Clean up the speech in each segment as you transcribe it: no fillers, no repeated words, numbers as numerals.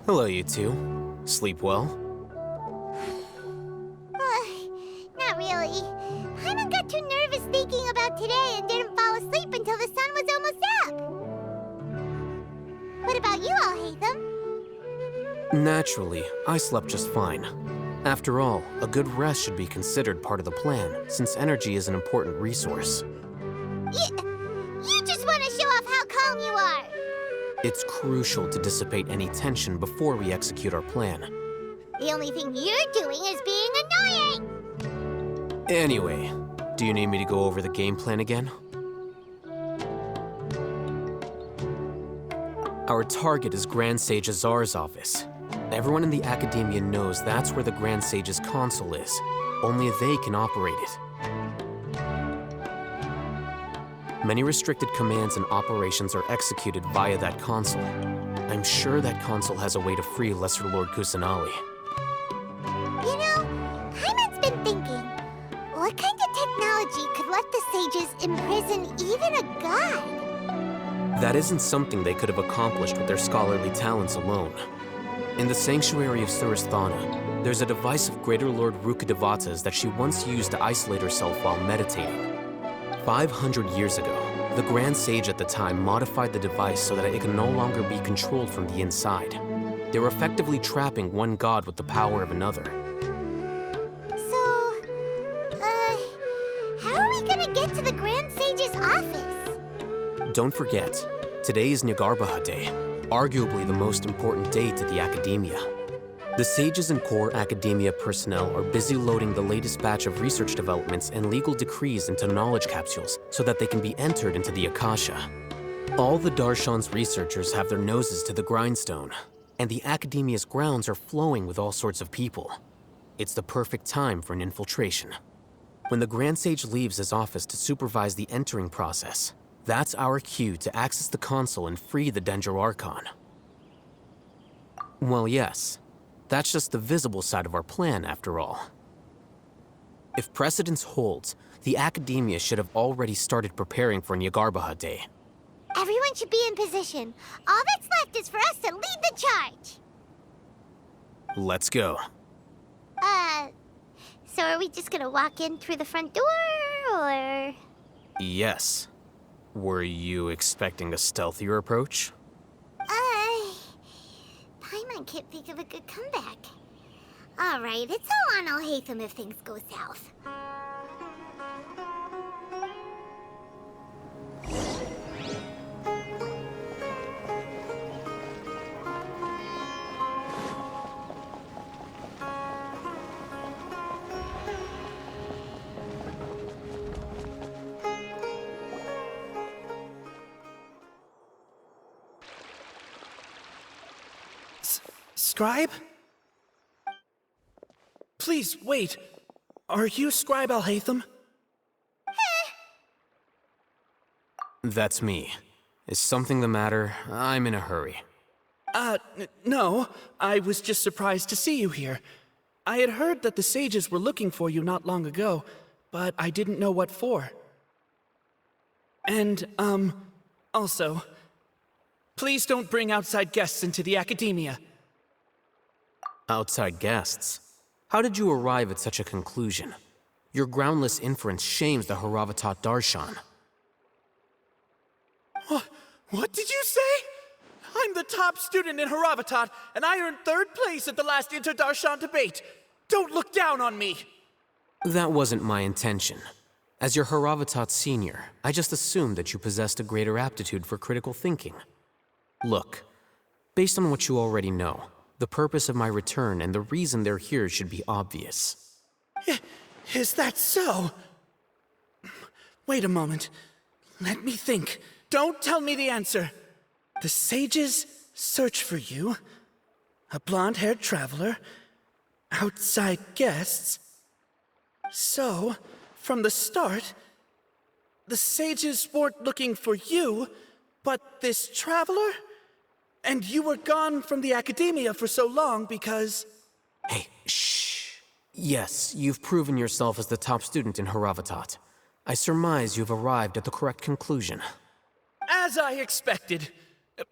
Hello, you two. Sleep well? Not really. Paimon got too nervous thinking about today and didn't fall asleep until the sun was almost up. What about you, Alhaitham? Naturally, I slept just fine. After all, a good rest should be considered part of the plan, since energy is an important resource. You just want to show off how calm you are. It's crucial to dissipate any tension before we execute our plan. The only thing you're doing is being annoying. Anyway, do you need me to go over the game plan again? Our target is Grand Sage Azar's office. Everyone in the Academia knows that's where the Grand Sage's console is. Only they can operate it. Many restricted commands and operations are executed via that console. I'm sure that console has a way to free Lesser Lord Kusanali. You know, Paimon's been thinking, what kind of technology could let the sages imprison even a god? That isn't something they could have accomplished with their scholarly talents alone. In the sanctuary of Surasthana, there's a device of Greater Lord Rukkhadevata's that she once used to isolate herself while meditating. 500 years ago, the Grand Sage at the time modified the device so that it could no longer be controlled from the inside. They were effectively trapping one god with the power of another. So, how are we gonna get to the Grand Sage's office? Don't forget, today is Nyagarbha Day, arguably the most important day to the Academia. The sages and core Academia personnel are busy loading the latest batch of research developments and legal decrees into knowledge capsules so that they can be entered into the Akasha. All the Darshan's researchers have their noses to the grindstone, and the Academia's grounds are flowing with all sorts of people. It's the perfect time for an infiltration. When the Grand Sage leaves his office to supervise the entering process, that's our cue to access the console and free the Dendro Archon. Well, yes. That's just the visible side of our plan, after all. If precedence holds, the Academia should have already started preparing for Nyagarbha Day. Everyone should be in position. All that's left is for us to lead the charge. Let's go. So are we just gonna walk in through the front door, or...? Yes. Were you expecting a stealthier approach? Paimon can't think of a good comeback. All right, it's all on Alhaitham if things go south. Scribe? Please, wait. Are you Scribe Alhaitham? That's me. Is something the matter? I'm in a hurry. No. I was just surprised to see you here. I had heard that the sages were looking for you not long ago, but I didn't know what for. And, also, please don't bring outside guests into the academia. Outside guests? How did you arrive at such a conclusion? Your groundless inference shames the Haravatat Darshan. What did you say? I'm the top student in Haravatat, and I earned 3rd place at the last Inter-Darshan debate. Don't look down on me! That wasn't my intention. As your Haravatat senior, I just assumed that you possessed a greater aptitude for critical thinking. Look, based on what you already know, the purpose of my return and the reason they're here should be obvious. Is that so? Wait a moment. Let me think. Don't tell me the answer. The sages search for you. A blonde-haired traveler. Outside guests. So, from the start, the sages weren't looking for you, but this traveler? And you were gone from the academia for so long because... Hey, shh. Yes, you've proven yourself as the top student in Haravatat. I surmise you've arrived at the correct conclusion. As I expected.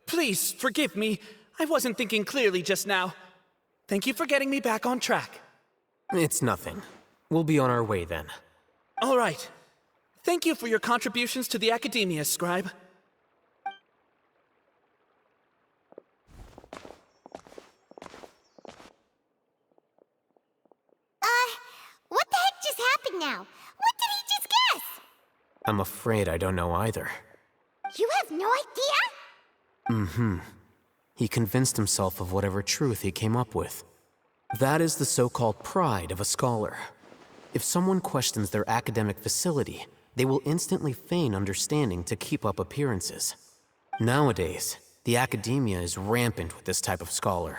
Please, forgive me. I wasn't thinking clearly just now. Thank you for getting me back on track. It's nothing. We'll be on our way then. All right. Thank you for your contributions to the academia, Scribe. What the heck just happened now? What did he just guess? I'm afraid I don't know either. You have no idea? He convinced himself of whatever truth he came up with. That is the so-called pride of a scholar. If someone questions their academic facility, they will instantly feign understanding to keep up appearances. Nowadays, the academia is rampant with this type of scholar.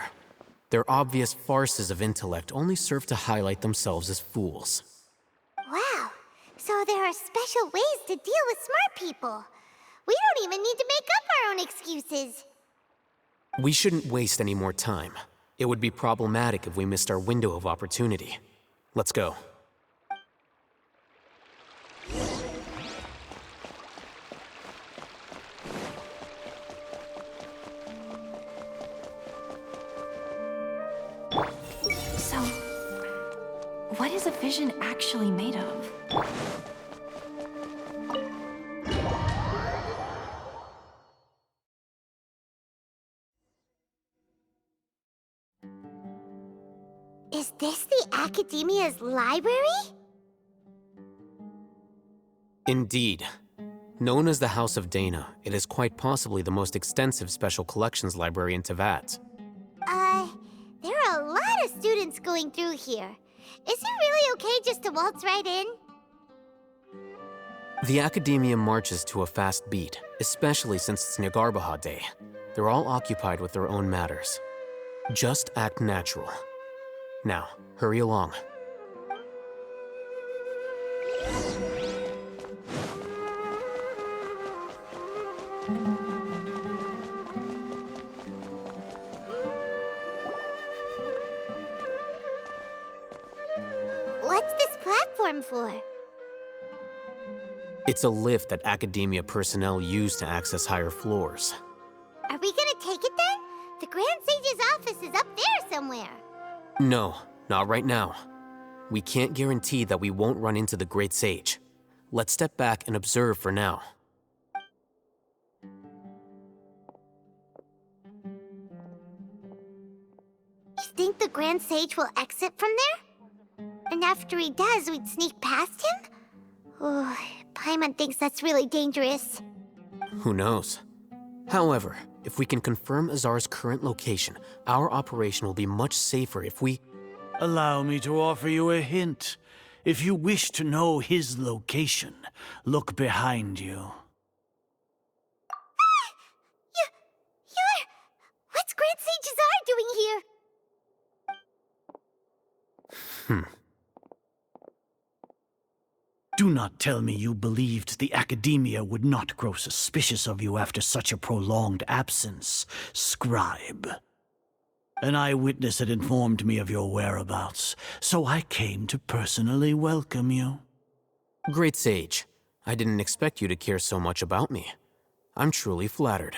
Their obvious farces of intellect only serve to highlight themselves as fools. Wow, so there are special ways to deal with smart people. We don't even need to make up our own excuses. We shouldn't waste any more time. It would be problematic if we missed our window of opportunity. Let's go. So, what is a vision actually made of? Is this the Academia's library? Indeed. Known as the House of Dana, it is quite possibly the most extensive special collections library in Teyvat. There are a lot of students going through here. Is it really okay just to waltz right in? The Academia marches to a fast beat, especially since it's Nyargarbaha Day. They're all occupied with their own matters. Just act natural. Now, hurry along. What's this platform for? It's a lift that Academia personnel use to access higher floors. Are we gonna take it then? The Grand Sage's office is up there somewhere. No, not right now. We can't guarantee that we won't run into the Great Sage. Let's step back and observe for now. You think the Grand Sage will exit from there? And after he does, we'd sneak past him? Oh, Paimon thinks that's really dangerous. Who knows? However, if we can confirm Azar's current location, our operation will be much safer if we... Allow me to offer you a hint. If you wish to know his location, look behind you. What's Grand Sage Azar doing here? Do not tell me you believed the Academia would not grow suspicious of you after such a prolonged absence, scribe. An eyewitness had informed me of your whereabouts, so I came to personally welcome you. Great Sage, I didn't expect you to care so much about me. I'm truly flattered.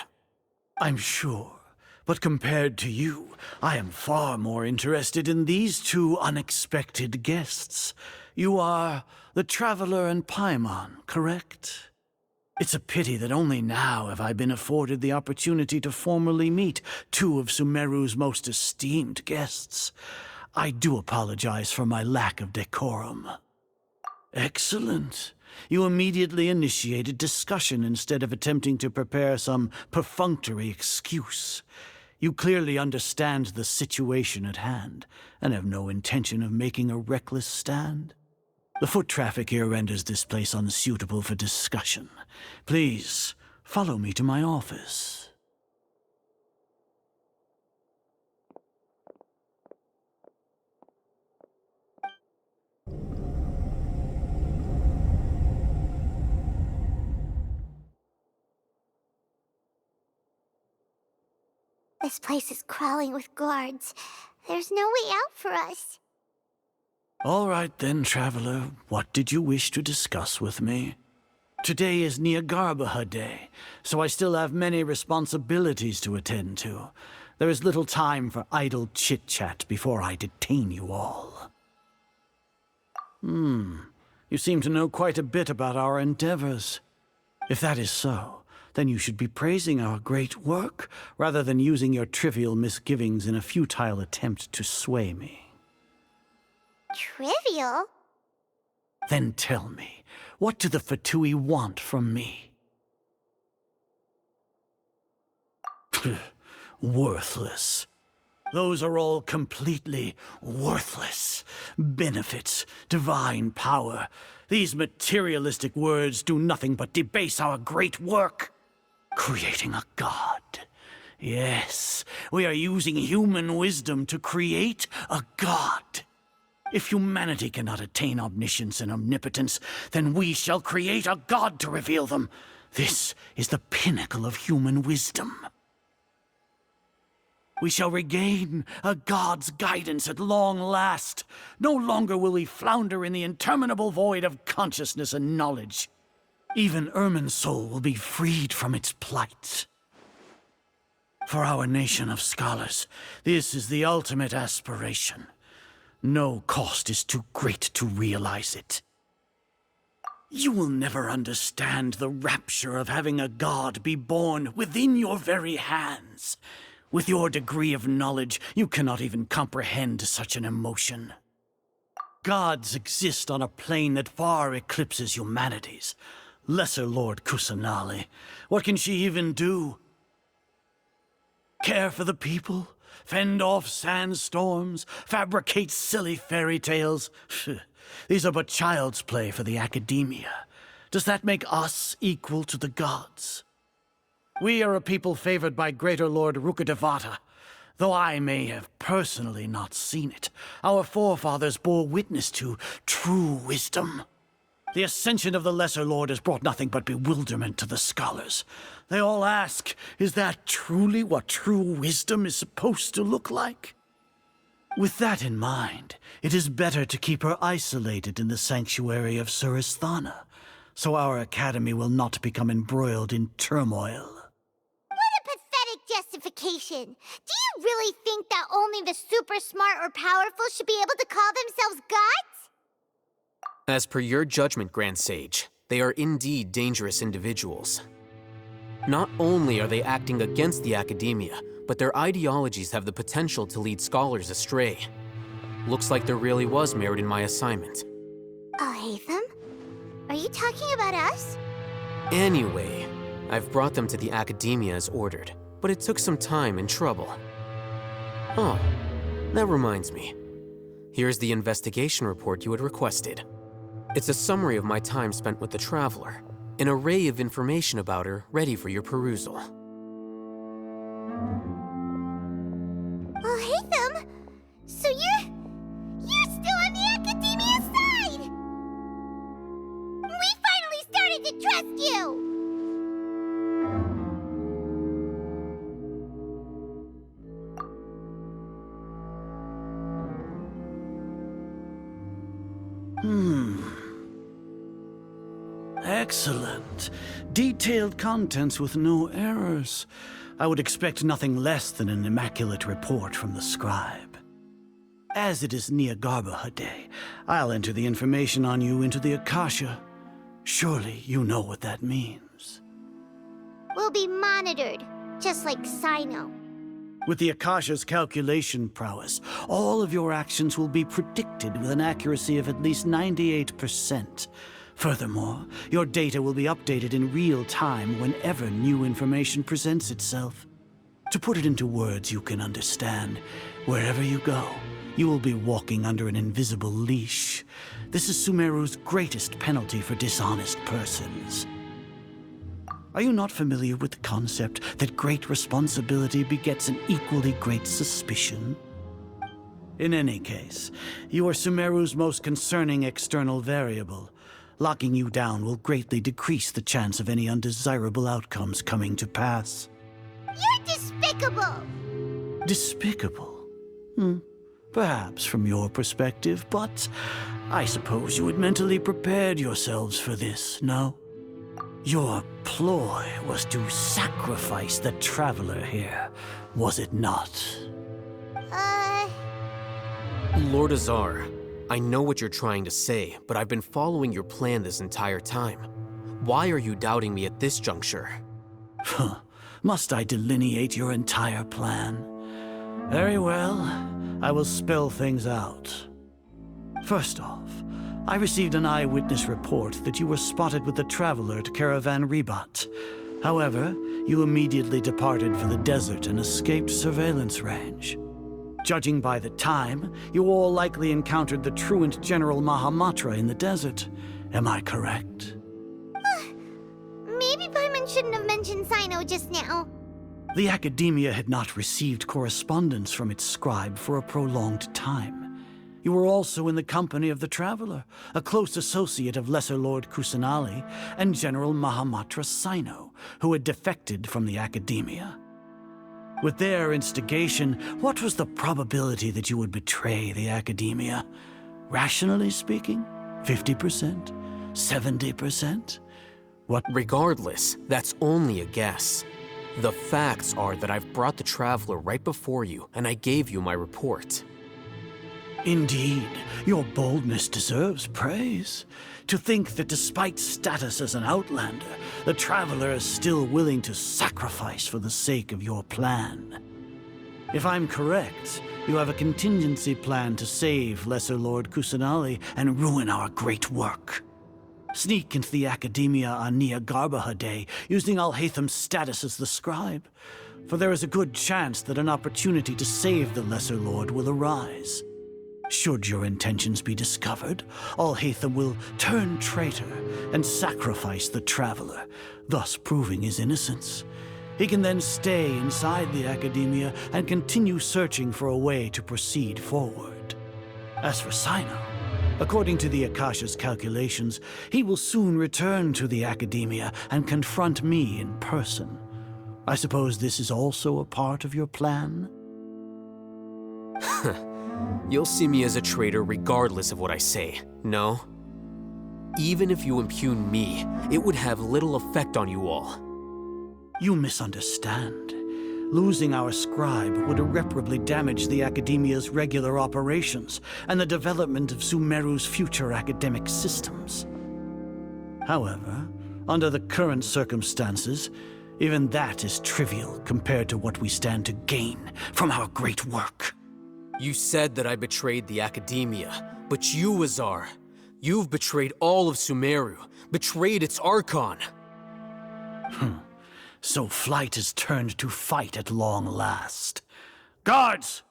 I'm sure, but compared to you, I am far more interested in these two unexpected guests. You are the Traveler and Paimon, correct? It's a pity that only now have I been afforded the opportunity to formally meet two of Sumeru's most esteemed guests. I do apologize for my lack of decorum. Excellent. You immediately initiated discussion instead of attempting to prepare some perfunctory excuse. You clearly understand the situation at hand, and have no intention of making a reckless stand. The foot traffic here renders this place unsuitable for discussion. Please, follow me to my office. This place is crawling with guards. There's no way out for us. All right then, Traveler. What did you wish to discuss with me? Today is Niagarbaha Day, so I still have many responsibilities to attend to. There is little time for idle chit-chat before I detain you all. You seem to know quite a bit about our endeavors. If that is so, then you should be praising our great work, rather than using your trivial misgivings in a futile attempt to sway me. Trivial? Then tell me, what do the Fatui want from me? Worthless. Those are all completely worthless. Benefits, divine power. These materialistic words do nothing but debase our great work. Creating a god. Yes, we are using human wisdom to create a god. If humanity cannot attain omniscience and omnipotence, then we shall create a god to reveal them. This is the pinnacle of human wisdom. We shall regain a god's guidance at long last. No longer will we flounder in the interminable void of consciousness and knowledge. Even Ermin's soul will be freed from its plight. For our nation of scholars, this is the ultimate aspiration. No cost is too great to realize it. You will never understand the rapture of having a god be born within your very hands. With your degree of knowledge, you cannot even comprehend such an emotion. Gods exist on a plane that far eclipses humanity's. Lesser Lord Kusanali, what can she even do? Care for the people? Fend off sandstorms? Fabricate silly fairy tales? These are but child's play for the Academia. Does that make us equal to the gods? We are a people favored by Greater Lord Rukadevata. Though I may have personally not seen it, our forefathers bore witness to true wisdom. The ascension of the Lesser Lord has brought nothing but bewilderment to the scholars. They all ask, is that truly what true wisdom is supposed to look like? With that in mind, it is better to keep her isolated in the sanctuary of Suristhana, so our academy will not become embroiled in turmoil. What a pathetic justification! Do you really think that only the super smart or powerful should be able to call themselves gods? As per your judgment, Grand Sage, they are indeed dangerous individuals. Not only are they acting against the Academia, but their ideologies have the potential to lead scholars astray. Looks like there really was merit in my assignment. Alhaitham? Are you talking about us? Anyway, I've brought them to the Academia as ordered, but it took some time and trouble. Oh, that reminds me. Here's the investigation report you had requested. It's a summary of my time spent with the Traveler, an array of information about her ready for your perusal. Alhaitham? So you're still on the Academia side! Excellent. Detailed contents with no errors. I would expect nothing less than an immaculate report from the scribe. As it is Nyagarbha Day, I'll enter the information on you into the Akasha. Surely you know what that means. We'll be monitored, just like Sino. With the Akasha's calculation prowess, all of your actions will be predicted with an accuracy of at least 98%. Furthermore, your data will be updated in real time whenever new information presents itself. To put it into words you can understand, wherever you go, you will be walking under an invisible leash. This is Sumeru's greatest penalty for dishonest persons. Are you not familiar with the concept that great responsibility begets an equally great suspicion? In any case, you are Sumeru's most concerning external variable. Locking you down will greatly decrease the chance of any undesirable outcomes coming to pass. You're despicable! Despicable? Perhaps from your perspective, but I suppose you had mentally prepared yourselves for this, no? Your ploy was to sacrifice the traveler here, was it not? Lord Azar, I know what you're trying to say, but I've been following your plan this entire time. Why are you doubting me at this juncture? Must I delineate your entire plan? Very well, I will spell things out. First off, I received an eyewitness report that you were spotted with the traveler at Caravan Ribat. However, you immediately departed for the desert and escaped surveillance range. Judging by the time, you all likely encountered the truant General Mahamatra in the desert. Am I correct? Maybe Paimon shouldn't have mentioned Sino just now. The Academia had not received correspondence from its scribe for a prolonged time. You were also in the company of the Traveler, a close associate of Lesser Lord Kusanali and General Mahamatra Sino, who had defected from the Academia. With their instigation, what was the probability that you would betray the Academia? Rationally speaking, 50%? 70%? What? Regardless, that's only a guess. The facts are that I've brought the Traveler right before you, and I gave you my report. Indeed, your boldness deserves praise. To think that despite status as an outlander, the Traveler is still willing to sacrifice for the sake of your plan. If I'm correct, you have a contingency plan to save Lesser Lord Kusanali and ruin our great work. Sneak into the Academia on Nyagarbha Day, using Alhaitham's status as the scribe, for there is a good chance that an opportunity to save the Lesser Lord will arise. Should your intentions be discovered, Alhaitham will turn traitor and sacrifice the Traveler, thus proving his innocence. He can then stay inside the Academia and continue searching for a way to proceed forward. As for Sino, according to the Akasha's calculations, he will soon return to the Academia and confront me in person. I suppose this is also a part of your plan? You'll see me as a traitor regardless of what I say, no? Even if you impugn me, it would have little effect on you all. You misunderstand. Losing our scribe would irreparably damage the Academia's regular operations and the development of Sumeru's future academic systems. However, under the current circumstances, even that is trivial compared to what we stand to gain from our great work. You said that I betrayed the Academia, but you, Azar, you've betrayed all of Sumeru, betrayed its Archon. So flight has turned to fight at long last. Guards!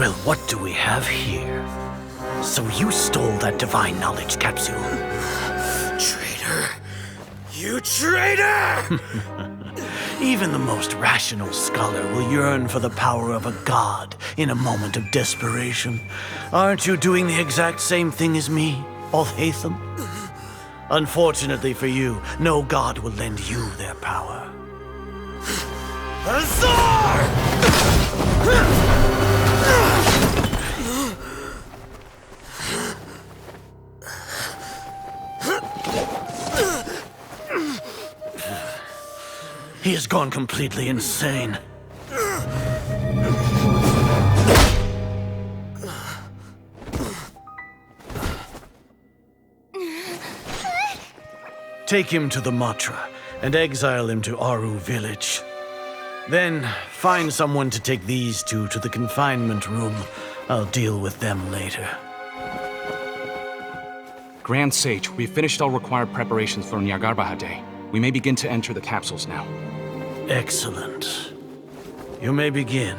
Well, what do we have here? So you stole that divine knowledge capsule. Traitor! You traitor! Even the most rational scholar will yearn for the power of a god in a moment of desperation. Aren't you doing the exact same thing as me, Alhaitham? Unfortunately for you, no god will lend you their power. Azar! He has gone completely insane. Take him to the Matra and exile him to Aru village. Then find someone to take these two to the confinement room. I'll deal with them later. Grand Sage, we've finished all required preparations for Nyargarbaha Day. We may begin to enter the capsules now. Excellent. You may begin.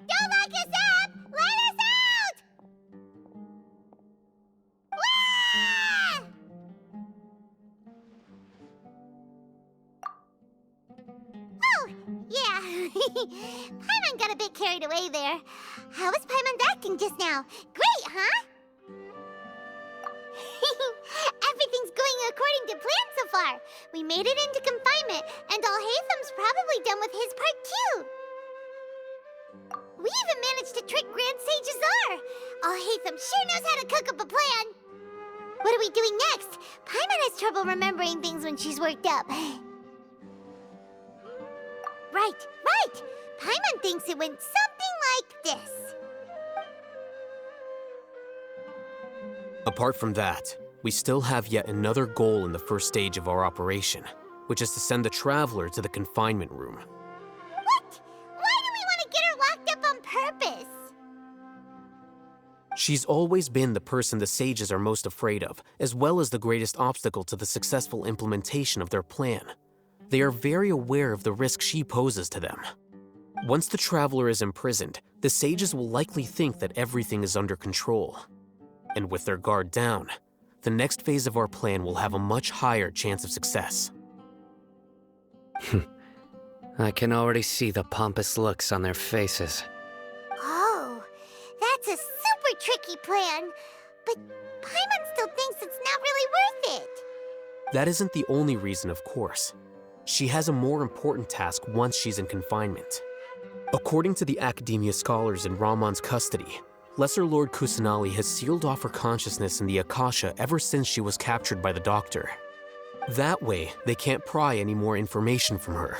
Don't lock us up! Let us out! Ah! Oh, yeah. Paimon got a bit carried away there. How was Paimon's acting just now? Great, huh? Everything's going according to plan so far. We made it into confinement, and Alhaitham's probably done with his part too. We even managed to trick Grand Sage Azar. Alhaitham sure knows how to cook up a plan. What are we doing next? Paimon has trouble remembering things when she's worked up. Right. Paimon thinks it went something like this. Apart from that, we still have yet another goal in the first stage of our operation, which is to send the Traveler to the confinement room. What? Why do we want to get her locked up on purpose? She's always been the person the sages are most afraid of, as well as the greatest obstacle to the successful implementation of their plan. They are very aware of the risk she poses to them. Once the Traveler is imprisoned, the sages will likely think that everything is under control. And with their guard down, the next phase of our plan will have a much higher chance of success. I can already see the pompous looks on their faces. Oh, that's a super tricky plan. But Paimon still thinks it's not really worth it. That isn't the only reason, of course. She has a more important task once she's in confinement. According to the Academia scholars in Ramon's custody, Lesser Lord Kusanali has sealed off her consciousness in the Akasha ever since she was captured by the Doctor. That way, they can't pry any more information from her.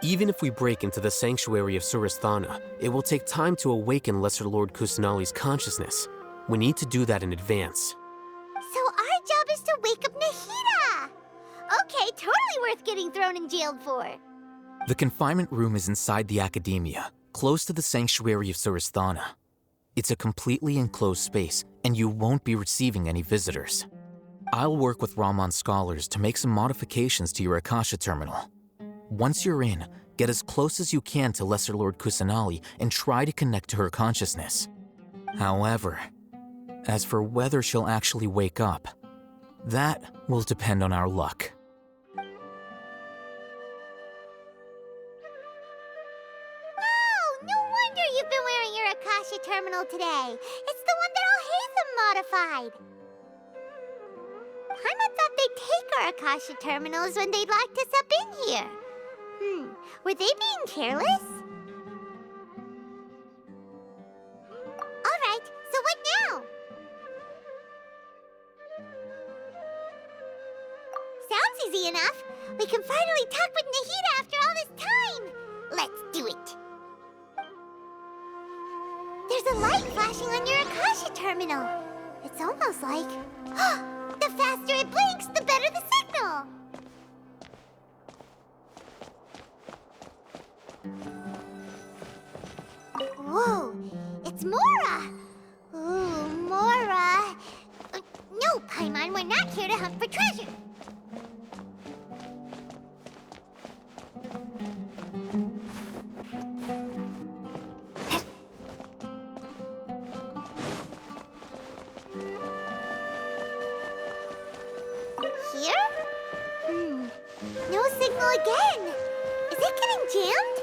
Even if we break into the sanctuary of Suristhana, it will take time to awaken Lesser Lord Kusanali's consciousness. We need to do that in advance. So our job is to wake up Nahida! Okay, totally worth getting thrown in jail for. The confinement room is inside the Academia, close to the sanctuary of Suristhana. It's a completely enclosed space, and you won't be receiving any visitors. I'll work with Ramon's scholars to make some modifications to your Akasha terminal. Once you're in, get as close as you can to Lesser Lord Kusanali and try to connect to her consciousness. However, as for whether she'll actually wake up, that will depend on our luck. No wonder you've been wearing your Akasha terminal today. It's the one that Alhaitham modified. Paimon thought they'd take our Akasha terminals when they locked us up in here. Were they being careless? Alright, so what now? Sounds easy enough. We can finally talk with Nahida after all this time. Let's do it. There's a light flashing on your Akasha terminal. It's almost like... the faster it blinks, the better the signal. it's Mora! Ooh, Mora! No, Paimon, we're not here to hunt for treasure. Here? No signal again. Is it getting jammed?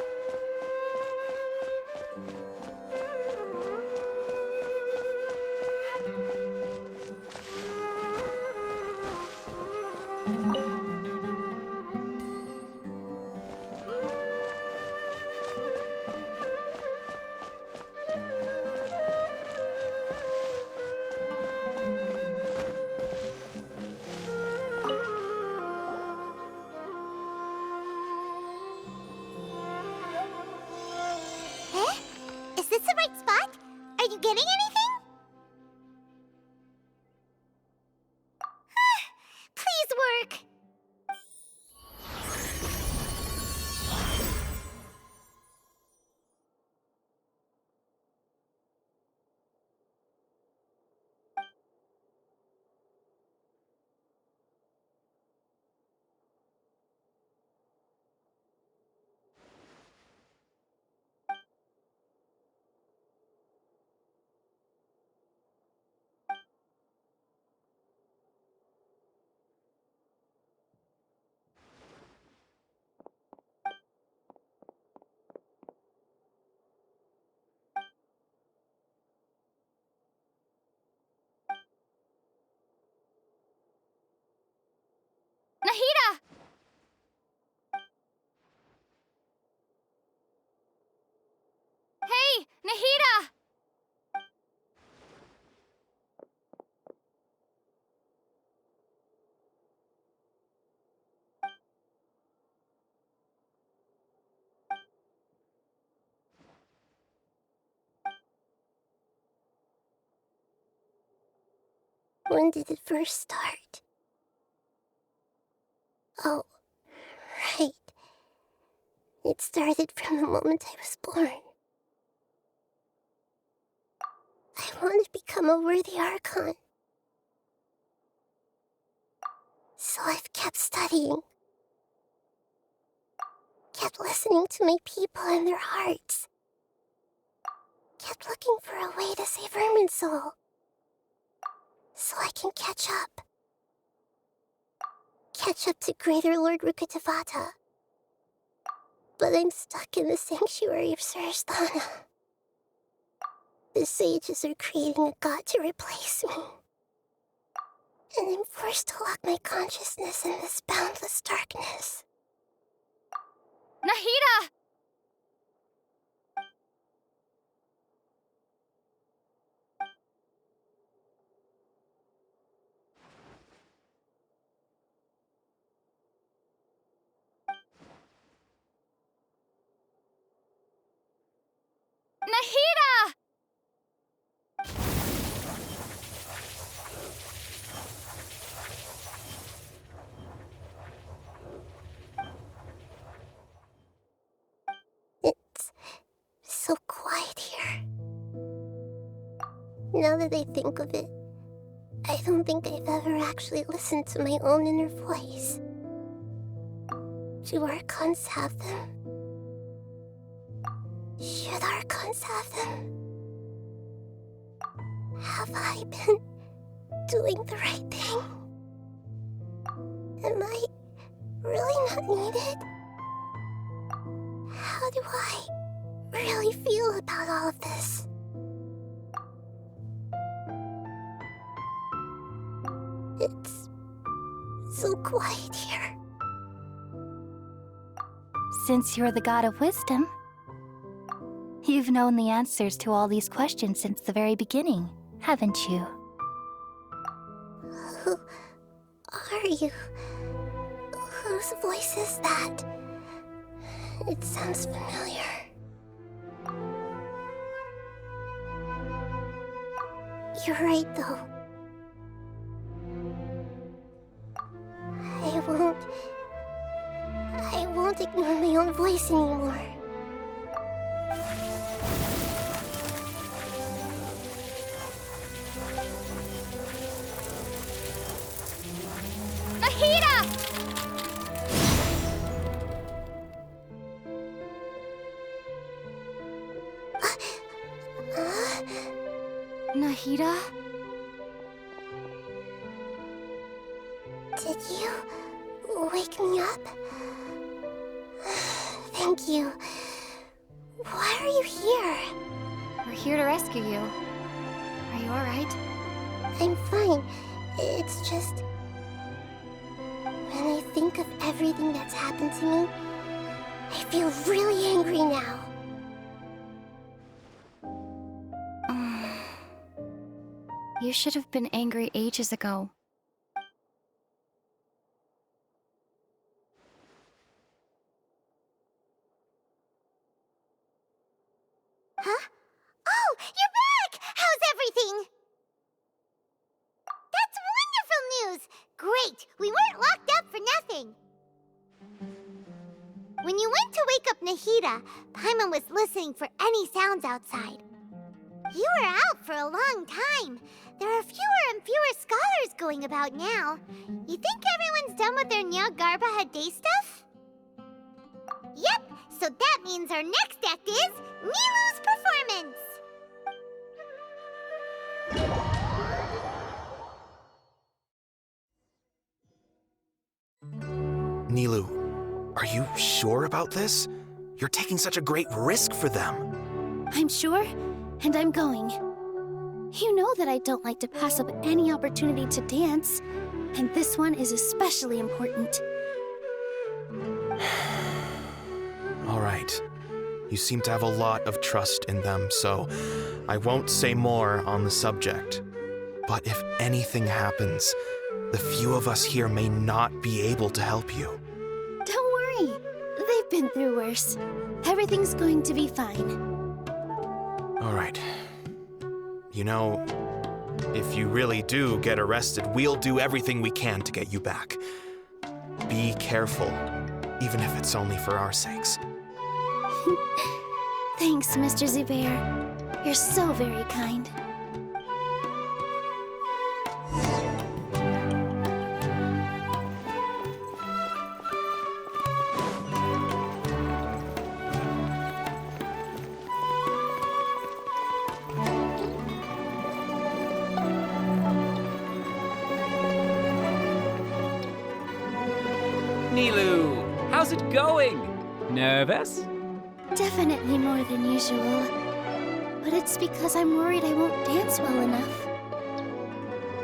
Is this the right spot? Are you getting anything? Please work. Nahida! Hey, Nahida! When did it first start? Oh, right. It started from the moment I was born. I want to become a worthy Archon. So I've kept studying. Kept listening to my people and their hearts. Kept looking for a way to save Irminsul. So I can catch up. Catch up to Greater Lord Rukkhadevata. But I'm stuck in the sanctuary of Surasthana. The sages are creating a god to replace me. And I'm forced to lock my consciousness in this boundless darkness. Nahida! Nahida! It's so quiet here. Now that I think of it, I don't think I've ever actually listened to my own inner voice. Do Archons have them? Should Archons have them? Have I been doing the right thing? Am I really not needed? How do I really feel about all of this? It's so quiet here. Since you're the god of wisdom, you've known the answers to all these questions since the very beginning, haven't you? Who are you? Whose voice is that? It sounds familiar. You're right, though. I won't ignore my own voice anymore. Nahida? Did you wake me up? Thank you. Why are you here? We're here to rescue you. Are you alright? I'm fine. It's just... when I think of everything that's happened to me, I feel really angry now. You should have been angry ages ago. Huh? Oh, you're back! How's everything? That's wonderful news! Great! We weren't locked up for nothing! When you went to wake up Nahida, Paimon was listening for any sounds outside. You were out for a long time. There are fewer and fewer scholars going about now. You think everyone's done with their Nyagarbha Day stuff? Yep, so that means our next act is Nilu's performance! Nilu, are you sure about this? You're taking such a great risk for them. I'm sure, and I'm going. You know that I don't like to pass up any opportunity to dance, and this one is especially important. All right. You seem to have a lot of trust in them, so I won't say more on the subject. But if anything happens, the few of us here may not be able to help you. Don't worry. They've been through worse. Everything's going to be fine. All right. You know, if you really do get arrested, we'll do everything we can to get you back. Be careful, even if it's only for our sakes. Thanks, Mr. Zubair. You're so very kind. Nilu, how's it going? Nervous? Definitely more than usual. But it's because I'm worried I won't dance well enough.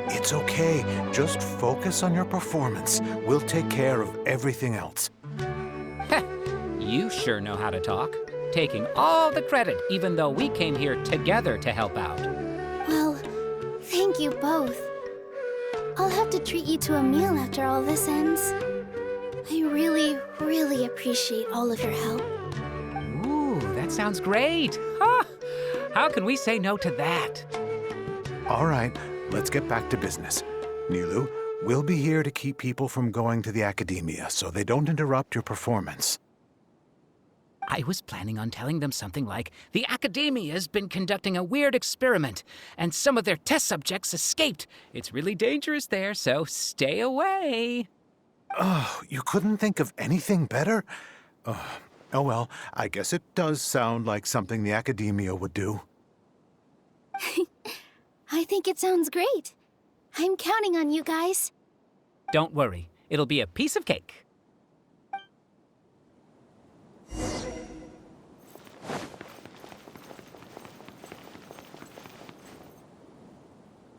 It's okay. Just focus on your performance. We'll take care of everything else. You sure know how to talk. Taking all the credit, even though we came here together to help out. Well, thank you both. I'll have to treat you to a meal after all this ends. I really, really appreciate all of your help. Ooh, that sounds great. Huh? How can we say no to that? All right, let's get back to business. Nilu, we'll be here to keep people from going to the academia so they don't interrupt your performance. I was planning on telling them something like, the Academia's been conducting a weird experiment, and some of their test subjects escaped. It's really dangerous there, so stay away. Oh, you couldn't think of anything better? Oh well, I guess it does sound like something the Academia would do. I think it sounds great. I'm counting on you guys. Don't worry, it'll be a piece of cake.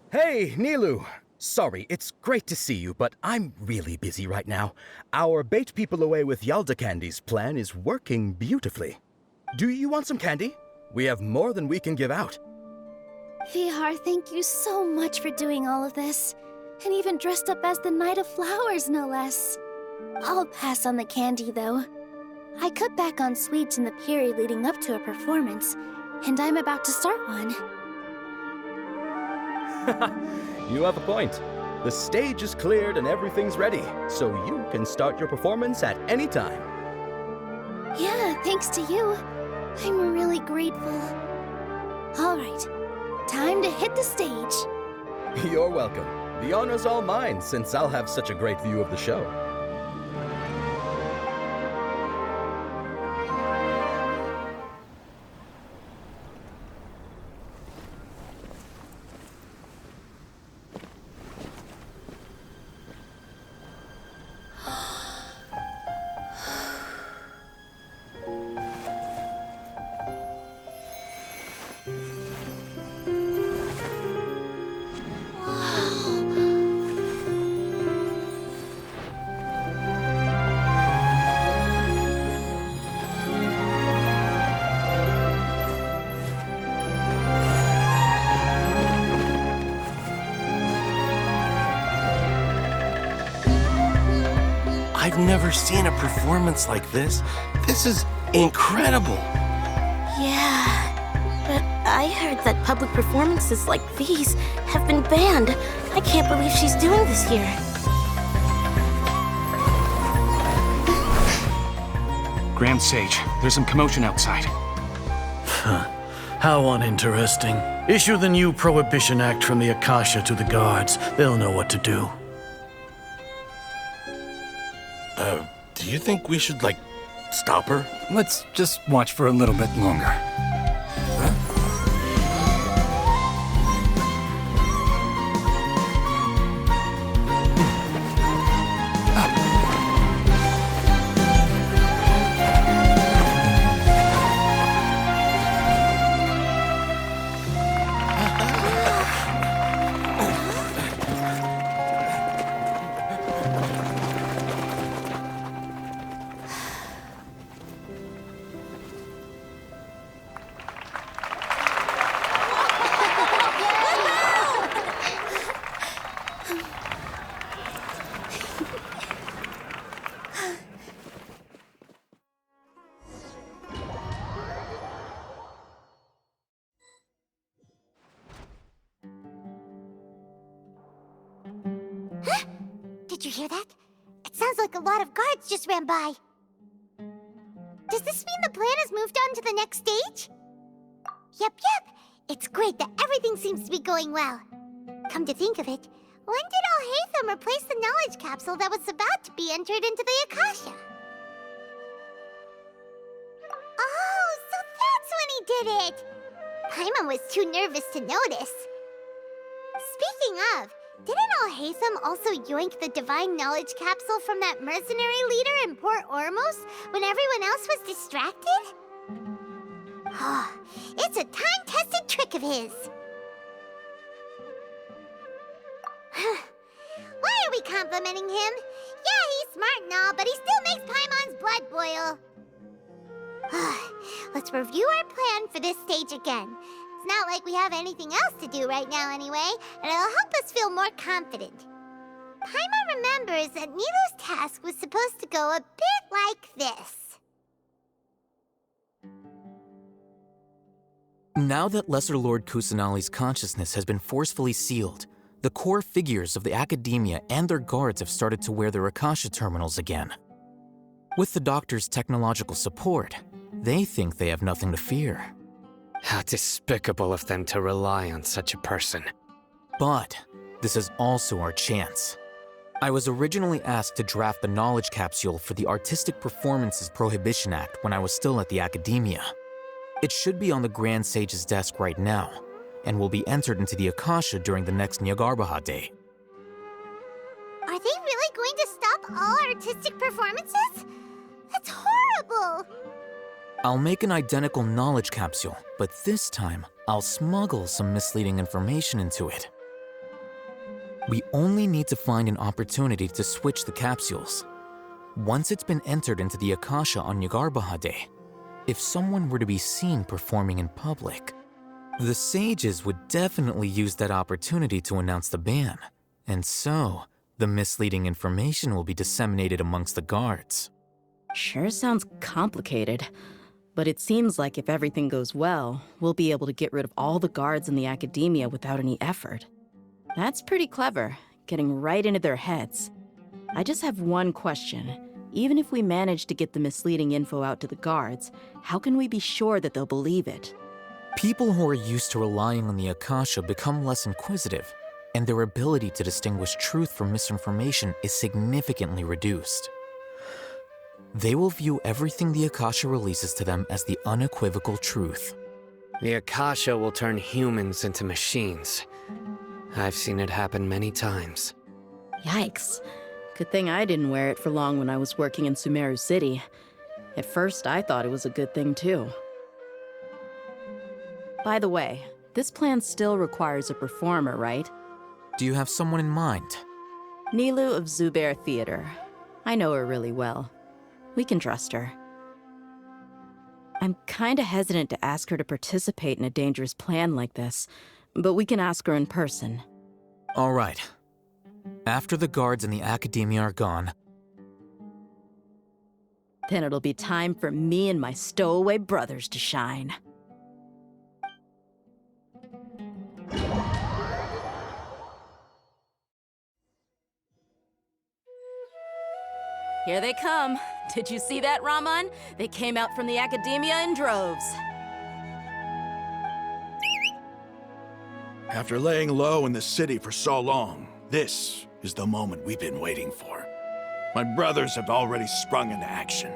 Hey, Nilu! Sorry, it's great to see you, but I'm really busy right now. Our Bait People Away with Yalda Candies plan is working beautifully. Do you want some candy? We have more than we can give out. Vihar, thank you so much for doing all of this. And even dressed up as the Knight of Flowers, no less. I'll pass on the candy, though. I cut back on sweets in the period leading up to a performance, and I'm about to start one. You have a point. The stage is cleared and everything's ready, so you can start your performance at any time. Yeah, thanks to you. I'm really grateful. All right, time to hit the stage. You're welcome. The honor's all mine, since I'll have such a great view of the show. I've never seen a performance like this. This is incredible. Yeah, but I heard that public performances like these have been banned. I can't believe she's doing this here. Grand Sage, there's some commotion outside. How uninteresting. Issue the new Prohibition Act from the Akasha to the guards. They'll know what to do. Do you think we should, stop her? Let's just watch for a little bit longer. Did you hear that? It sounds like a lot of guards just ran by. Does this mean the plan has moved on to the next stage? Yep. It's great that everything seems to be going well. Come to think of it, when did Alhaitham replace the knowledge capsule that was about to be entered into the Akasha? Oh, so that's when he did it! Paimon was too nervous to notice. Speaking of, didn't Alhaitham also yoink the divine knowledge capsule from that mercenary leader in Port Ormos when everyone else was distracted? Oh, it's a time-tested trick of his. Why are we complimenting him? Yeah, he's smart and all, but he still makes Paimon's blood boil. Let's review our plan for this stage again. It's not like we have anything else to do right now anyway, and it'll help us feel more confident. Paimon remembers that Nilu's task was supposed to go a bit like this. Now that Lesser Lord Kusanali's consciousness has been forcefully sealed, the core figures of the academia and their guards have started to wear their Akasha terminals again. With the doctor's technological support, they think they have nothing to fear. How despicable of them to rely on such a person. But this is also our chance. I was originally asked to draft the knowledge capsule for the Artistic Performances Prohibition Act when I was still at the academia. It should be on the Grand Sage's desk right now, and will be entered into the Akasha during the next Nyagarbaha Day. Are they really going to stop all artistic performances? That's horrible! I'll make an identical knowledge capsule, but this time, I'll smuggle some misleading information into it. We only need to find an opportunity to switch the capsules. Once it's been entered into the Akasha on Nyagarbaha Day, if someone were to be seen performing in public, the sages would definitely use that opportunity to announce the ban, and so the misleading information will be disseminated amongst the guards. Sure sounds complicated, but it seems like if everything goes well, we'll be able to get rid of all the guards in the academia without any effort. That's pretty clever, getting right into their heads. I just have one question. Even if we manage to get the misleading info out to the guards, how can we be sure that they'll believe it? People who are used to relying on the Akasha become less inquisitive, and their ability to distinguish truth from misinformation is significantly reduced. They will view everything the Akasha releases to them as the unequivocal truth. The Akasha will turn humans into machines. I've seen it happen many times. Yikes. Good thing I didn't wear it for long when I was working in Sumeru City. At first, I thought it was a good thing too. By the way, this plan still requires a performer, right? Do you have someone in mind? Nilu of Zubair Theater. I know her really well. We can trust her. I'm kinda hesitant to ask her to participate in a dangerous plan like this, but we can ask her in person. All right. After the guards and the academia are gone, Then it'll be time for me and my stowaway brothers to shine. Here they come. Did you see that, Raman? They came out from the Academia in droves. After laying low in the city for so long, this is the moment we've been waiting for. My brothers have already sprung into action.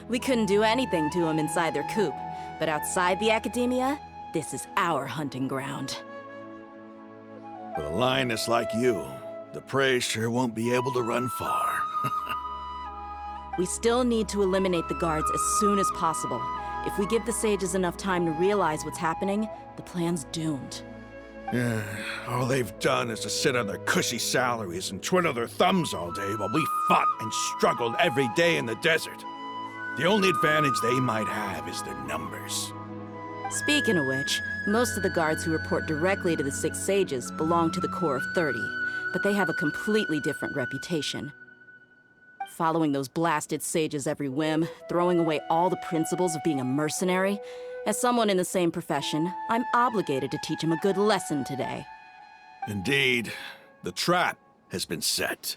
We couldn't do anything to them inside their coop, but outside the Academia, this is our hunting ground. With a lioness like you, the prey sure won't be able to run far. We still need to eliminate the guards as soon as possible. If we give the sages enough time to realize what's happening, the plan's doomed. Yeah, all they've done is to sit on their cushy salaries and twiddle their thumbs all day while we fought and struggled every day in the desert. The only advantage they might have is their numbers. Speaking of which, most of the guards who report directly to the 6 sages belong to the Corps of 30, but they have a completely different reputation. Following those blasted sages every whim, throwing away all the principles of being a mercenary. As someone in the same profession, I'm obligated to teach them a good lesson today. Indeed, the trap has been set.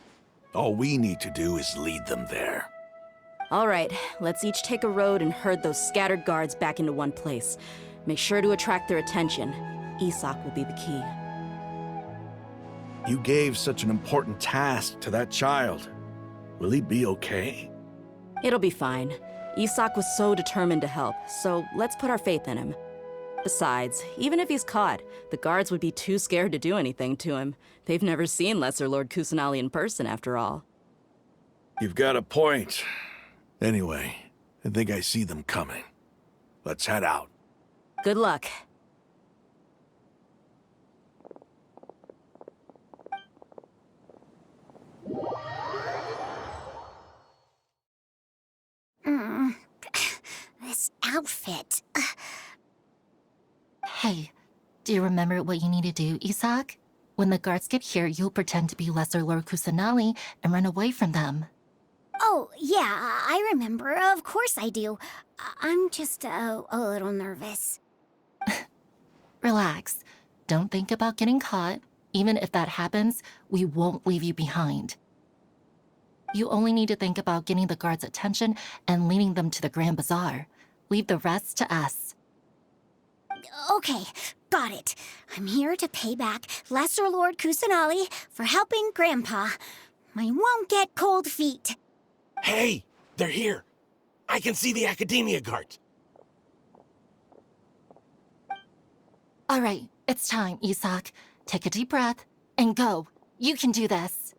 All we need to do is lead them there. All right, let's each take a road and herd those scattered guards back into one place. Make sure to attract their attention. Isak will be the key. You gave such an important task to that child. Will he be okay? It'll be fine. Isak was so determined to help, so let's put our faith in him. Besides, even if he's caught, the guards would be too scared to do anything to him. They've never seen Lesser Lord Kusanali in person, after all. You've got a point. Anyway, I think I see them coming. Let's head out. Good luck. This outfit. Hey, do you remember what you need to do, Isak? When the guards get here, you'll pretend to be Lesser Lord Kusanali and run away from them. Oh, yeah, I remember. Of course I do. I'm just a little nervous. Relax. Don't think about getting caught. Even if that happens, we won't leave you behind. You only need to think about getting the guards' attention and leading them to the Grand Bazaar. Leave the rest to us. Okay, got it. I'm here to pay back Lesser Lord Kusanali for helping Grandpa. I won't get cold feet. Hey, they're here. I can see the Academia guard. All right, it's time, Isak. Take a deep breath and go. You can do this.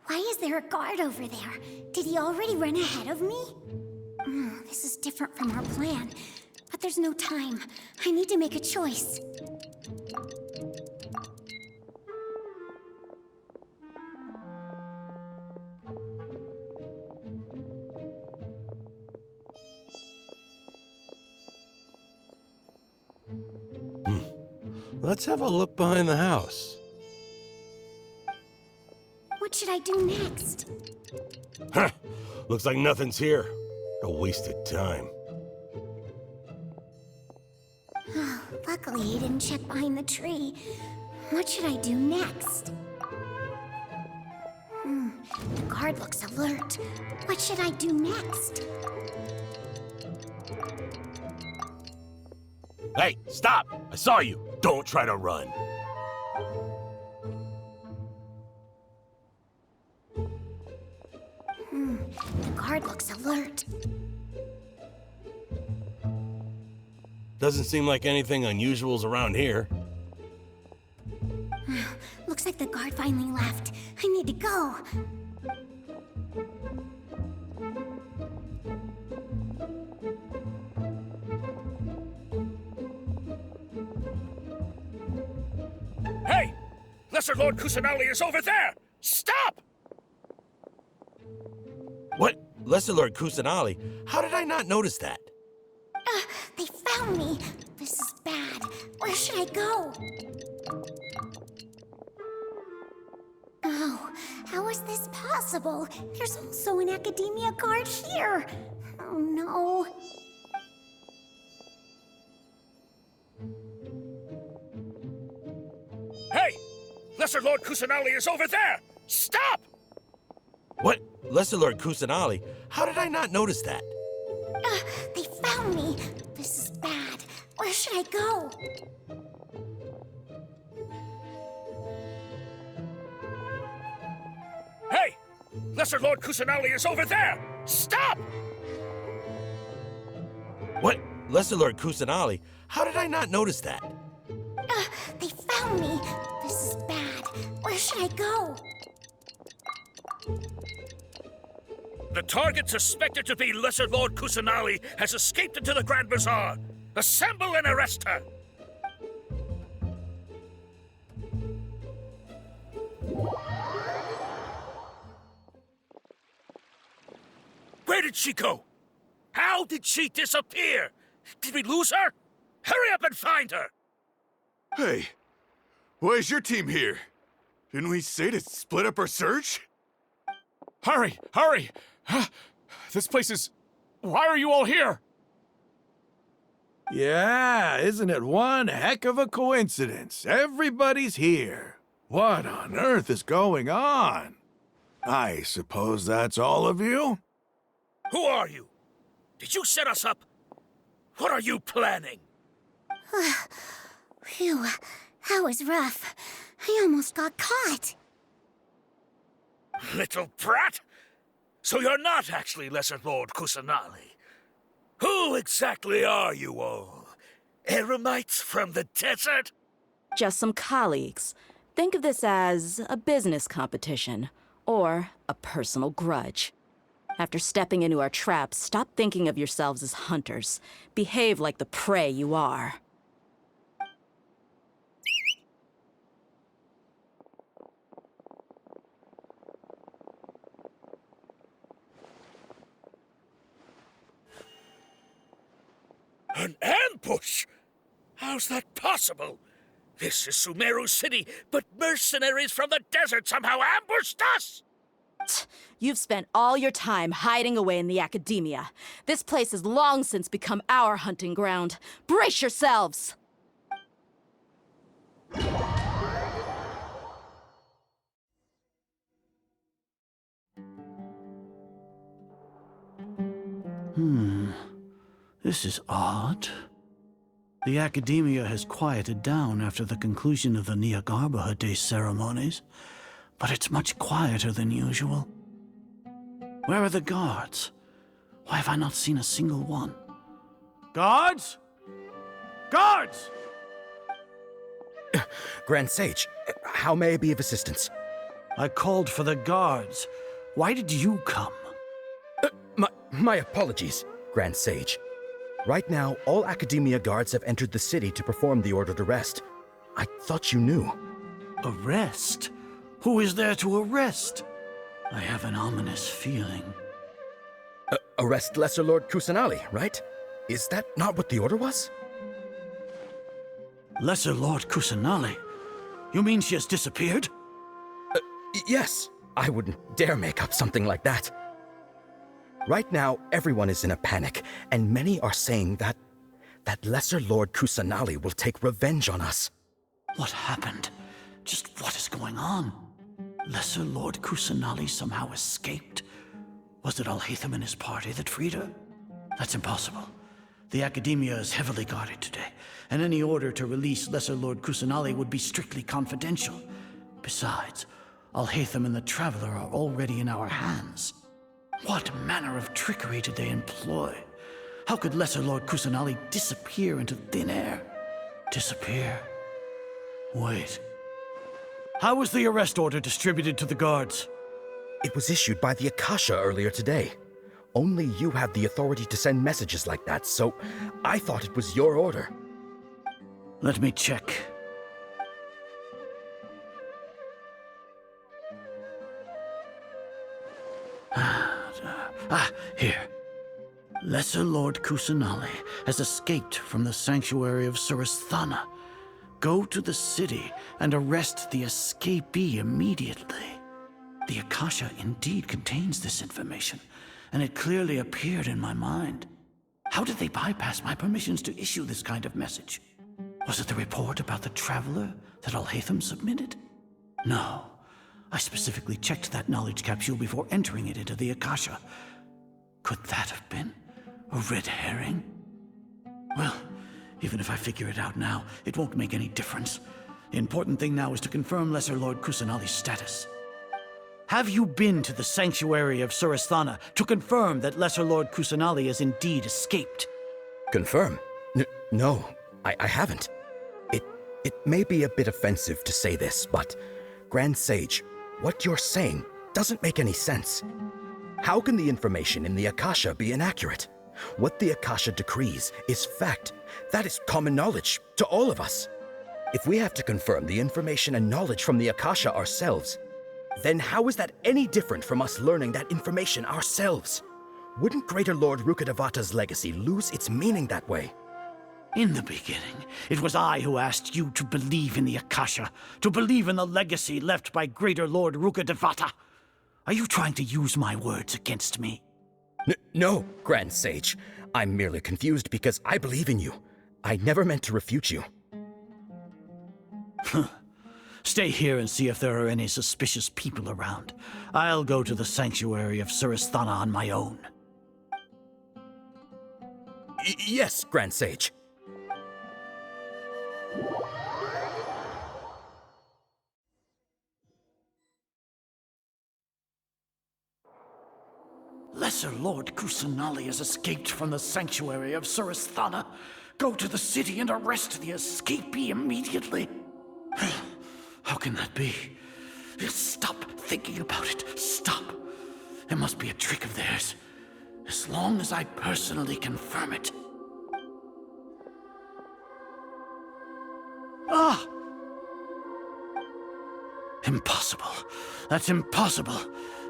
Why is there a guard over there? Did he already run ahead of me? This is different from our plan. But there's no time. I need to make a choice. Let's have a look behind the house. What should I do next? Huh! Looks like nothing's here. A waste of time. Luckily, he didn't check behind the tree. What should I do next? The guard looks alert. What should I do next? Hey, stop! I saw you. Don't try to run. The guard looks alert. Doesn't seem like anything unusual's around here. Looks like the guard finally left. I need to go. Hey! Lesser Lord Kusanali is over there! Stop! What? Lesser Lord Kusanali? How did I not notice that? They found me. This is bad. Where should I go? Oh, how is this possible? There's also an Academia guard here. Oh no. Hey! Lesser Lord Kusanali is over there! Stop! What? Lesser Lord Kusanali? How did I not notice that? They found me. This is bad. Where should I go? Hey! Lesser Lord Kusanali is over there! Stop! What? Lesser Lord Kusanali? How did I not notice that? They found me. This is bad. Where should I go? The target suspected to be Lesser Lord Kusanali has escaped into the Grand Bazaar. Assemble and arrest her! Where did she go? How did she disappear? Did we lose her? Hurry up and find her! Hey, why is your team here? Didn't we say to split up our search? Hurry! Hurry! This place is... Why are you all here? Yeah, isn't it one heck of a coincidence? Everybody's here. What on earth is going on? I suppose that's all of you? Who are you? Did you set us up? What are you planning? Phew, that was rough. I almost got caught. Little brat! So you're not actually Lesser Lord Kusanali. Who exactly are you all? Eremites from the desert? Just some colleagues. Think of this as a business competition, or a personal grudge. After stepping into our trap, stop thinking of yourselves as hunters. Behave like the prey you are. An ambush? How's that possible? This is Sumeru City, but mercenaries from the desert somehow ambushed us! You've spent all your time hiding away in the Academia. This place has long since become our hunting ground. Brace yourselves! This is odd. The Academia has quieted down after the conclusion of the Nyagarbha Day ceremonies, but it's much quieter than usual. Where are the guards? Why have I not seen a single one? Guards? Guards! Grand Sage, how may I be of assistance? I called for the guards. Why did you come? My apologies, Grand Sage. Right now, all Academia guards have entered the city to perform the ordered arrest. I thought you knew. Arrest? Who is there to arrest? I have an ominous feeling. Arrest Lesser Lord Kusanali, right? Is that not what the order was? Lesser Lord Kusanali? You mean she has disappeared? Yes. I wouldn't dare make up something like that. Right now, everyone is in a panic, and many are saying that Lesser Lord Kusanali will take revenge on us. What happened? Just what is going on? Lesser Lord Kusanali somehow escaped? Was it Alhaitham and his party that freed her? That's impossible. The Academia is heavily guarded today, and any order to release Lesser Lord Kusanali would be strictly confidential. Besides, Alhaitham and the Traveler are already in our hands. What manner of trickery did they employ? How could Lesser Lord Kusanali disappear into thin air? Disappear? Wait. How was the arrest order distributed to the guards? It was issued by the Akasha earlier today. Only you have the authority to send messages like that, so I thought it was your order. Let me check. Here. Lesser Lord Kusanali has escaped from the sanctuary of Suristhana. Go to the city and arrest the escapee immediately. The Akasha indeed contains this information, and it clearly appeared in my mind. How did they bypass my permissions to issue this kind of message? Was it the report about the traveler that Alhaitham submitted? No. I specifically checked that knowledge capsule before entering it into the Akasha. Could that have been a red herring? Well, even if I figure it out now, it won't make any difference. The important thing now is to confirm Lesser Lord Kusanali's status. Have you been to the sanctuary of Suristhana to confirm that Lesser Lord Kusanali has indeed escaped? Confirm? No, I haven't. It may be a bit offensive to say this, but Grand Sage, what you're saying doesn't make any sense. How can the information in the Akasha be inaccurate? What the Akasha decrees is fact. That is common knowledge to all of us. If we have to confirm the information and knowledge from the Akasha ourselves, then how is that any different from us learning that information ourselves? Wouldn't Greater Lord Rukkhadevata's legacy lose its meaning that way? In the beginning, it was I who asked you to believe in the Akasha, to believe in the legacy left by Greater Lord Rukkhadevata. Are you trying to use my words against me? No, Grand Sage. I'm merely confused because I believe in you. I never meant to refute you. Stay here and see if there are any suspicious people around. I'll go to the sanctuary of Suristhana on my own. Yes, Grand Sage. Lesser Lord Kusanali has escaped from the sanctuary of Suristhana. Go to the city and arrest the escapee immediately. How can that be? Stop thinking about it. Stop. It must be a trick of theirs. As long as I personally confirm it. Ah! Impossible. That's impossible.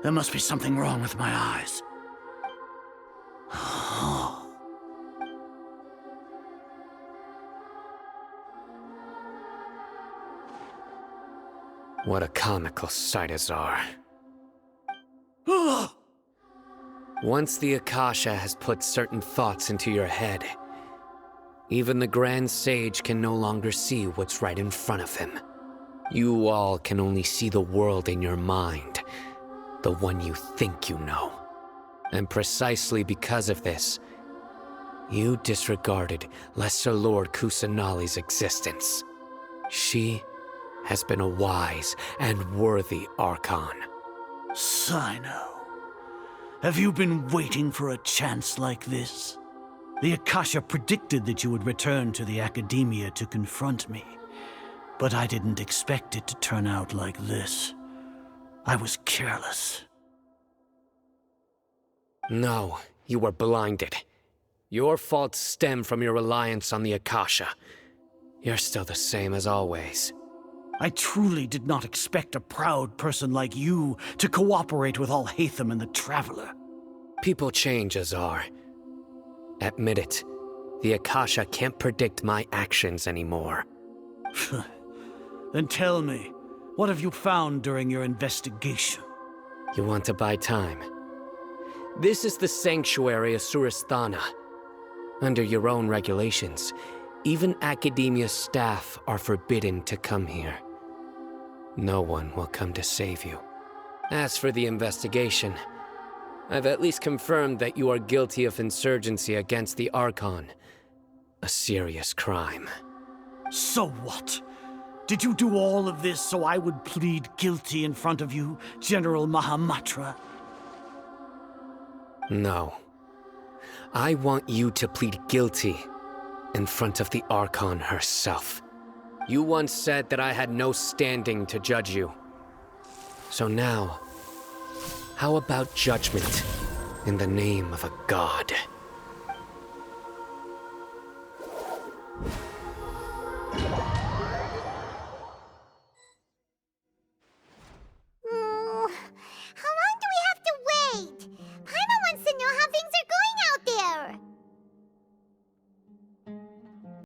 There must be something wrong with my eyes. What a comical sight, Azar. Once the Akasha has put certain thoughts into your head, even the Grand Sage can no longer see what's right in front of him. You all can only see the world in your mind, the one you think you know. And precisely because of this, you disregarded Lesser Lord Kusanali's existence. She has been a wise and worthy Archon. Sino, have you been waiting for a chance like this? The Akasha predicted that you would return to the Academia to confront me, but I didn't expect it to turn out like this. I was careless. No, you were blinded. Your faults stem from your reliance on the Akasha. You're still the same as always. I truly did not expect a proud person like you to cooperate with Alhaitham and the Traveler. People change, Azar. Admit it. The Akasha can't predict my actions anymore. Then tell me, what have you found during your investigation? You want to buy time? This is the sanctuary of Suristhana. Under your own regulations, even Academia staff are forbidden to come here. No one will come to save you. As for the investigation, I've at least confirmed that you are guilty of insurgency against the Archon. A serious crime. So what? Did you do all of this so I would plead guilty in front of you, General Mahamatra? No. I want you to plead guilty in front of the Archon herself. You once said that I had no standing to judge you. So now, how about judgment in the name of a god?